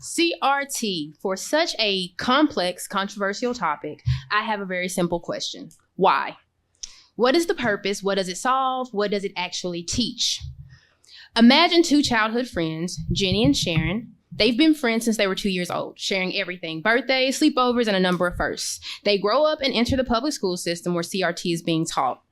CRT, for such a complex, controversial topic, I have a very simple question. Why? What is the purpose? What does it solve? What does it actually teach? Imagine two childhood friends, Jenny and Sharon. They've been friends since they were 2 years old, sharing everything, birthdays, sleepovers, and a number of firsts. They grow up and enter the public school system where CRT is being taught.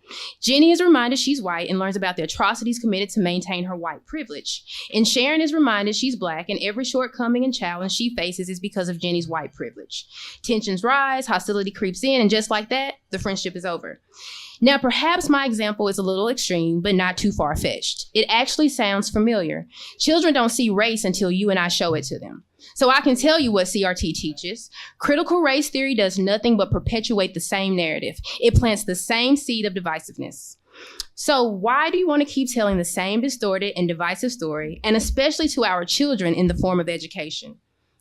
Jenny is reminded she's white and learns about the atrocities committed to maintain her white privilege. And Sharon is reminded she's black and every shortcoming and challenge she faces is because of Jenny's white privilege. Tensions rise, hostility creeps in, and just like that, the friendship is over. Now, perhaps my example is a little extreme, but not too far-fetched. It actually sounds familiar. Children don't see race until you and I show it to them. So I can tell you what CRT teaches. Critical race theory does nothing but perpetuate the same narrative. It plants the same seed of divisiveness. So why do you want to keep telling the same distorted and divisive story, and especially to our children in the form of education?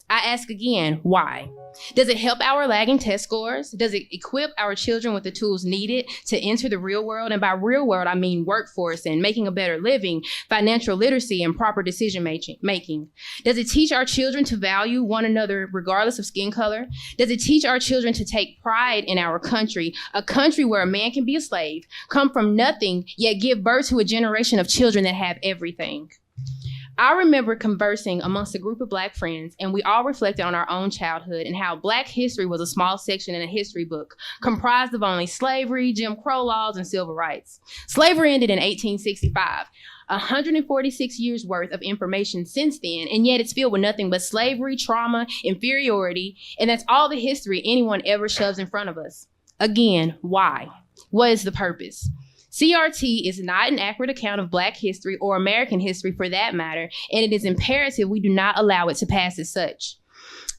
I ask again, why? Does it help our lagging test scores? Does it equip our children with the tools needed to enter the real world? And by real world, I mean workforce and making a better living, financial literacy, and proper decision making. Does it teach our children to value one another regardless of skin color? Does it teach our children to take pride in our country, a country where a man can be a slave, come from nothing, yet give birth to a generation of children that have everything? I remember conversing amongst a group of Black friends, and we all reflected on our own childhood and how Black history was a small section in a history book comprised of only slavery, Jim Crow laws, and civil rights. Slavery ended in 1865. 146 years worth of information since then, and yet it's filled with nothing but slavery, trauma, inferiority, and that's all the history anyone ever shoves in front of us. Again, why? What is the purpose? CRT is not an accurate account of Black history or American history for that matter, and it is imperative we do not allow it to pass as such.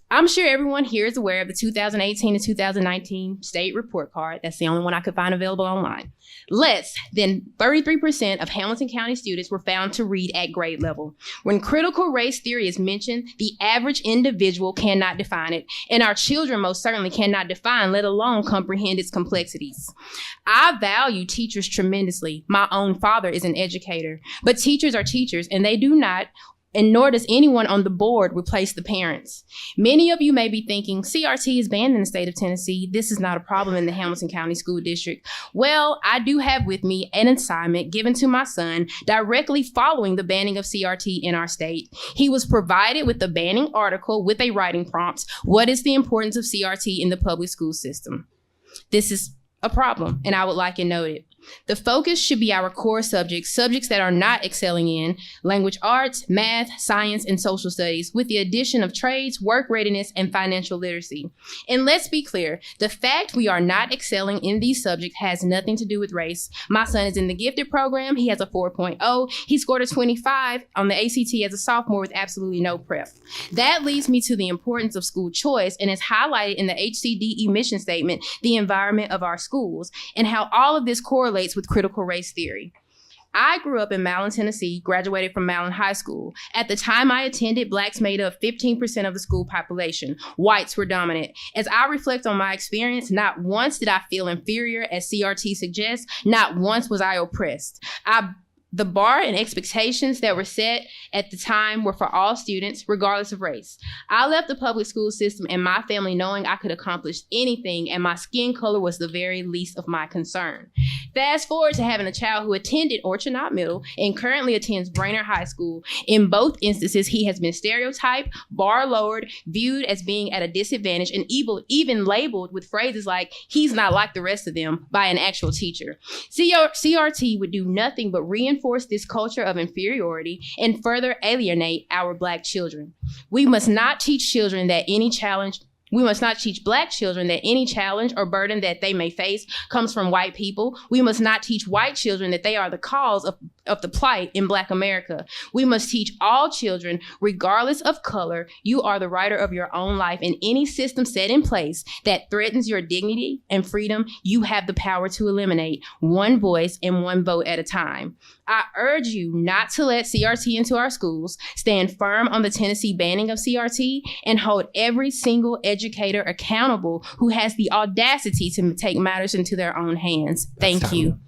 I'm sure everyone here is aware of the 2018 to 2019 state report card. That's the only one I could find available online. Less than 33% of Hamilton County students were found to read at grade level. When critical race theory is mentioned, the average individual cannot define it, and our children most certainly cannot define, let alone comprehend its complexities. I value teachers tremendously. My own father is an educator, but teachers are teachers, and they do not, and nor does anyone on the board replace the parents. Many of you may be thinking, CRT is banned in the state of Tennessee. This is not a problem in the Hamilton County School District. Well, I do have with me an assignment given to my son directly following the banning of CRT in our state. He was provided with the banning article with a writing prompt, "What is the importance of CRT in the public school system?" This is a problem, and I would like it noted. The focus should be our core subjects that are not excelling in language arts, math, science, and social studies, with the addition of trades, work readiness, and financial literacy. And let's be clear, the fact we are not excelling in these subjects has nothing to do with race. My son is in the gifted program. He has a 4.0. He scored a 25 on the ACT as a sophomore with absolutely no prep. That leads me to the importance of school choice, and is highlighted in the HCDE mission statement, the environment of our schools, and how all of this correlates with critical race theory. I grew up in Malin, Tennessee, graduated from Malin High School. At the time I attended, Blacks made up 15% of the school population. Whites were dominant. As I reflect on my experience, not once did I feel inferior, as CRT suggests. Not once was I oppressed. The bar and expectations that were set at the time were for all students, regardless of race. I left the public school system and my family knowing I could accomplish anything, and my skin color was the very least of my concern. Fast forward to having a child who attended Orchard Knott Middle and currently attends Brainerd High School. In both instances, he has been stereotyped, bar lowered, viewed as being at a disadvantage, and even labeled with phrases like, "he's not like the rest of them," by an actual teacher. CRT would do nothing but reinforce this culture of inferiority and further alienate our Black children. We must not teach Black children that any challenge or burden that they may face comes from white people. We must not teach white children that they are the cause of the plight in Black America. We must teach all children, regardless of color, you are the writer of your own life, and any system set in place that threatens your dignity and freedom, you have the power to eliminate, one voice and one vote at a time. I urge you not to let CRT into our schools, stand firm on the Tennessee banning of CRT, and hold every single educator accountable who has the audacity to take matters into their own hands. Thank you.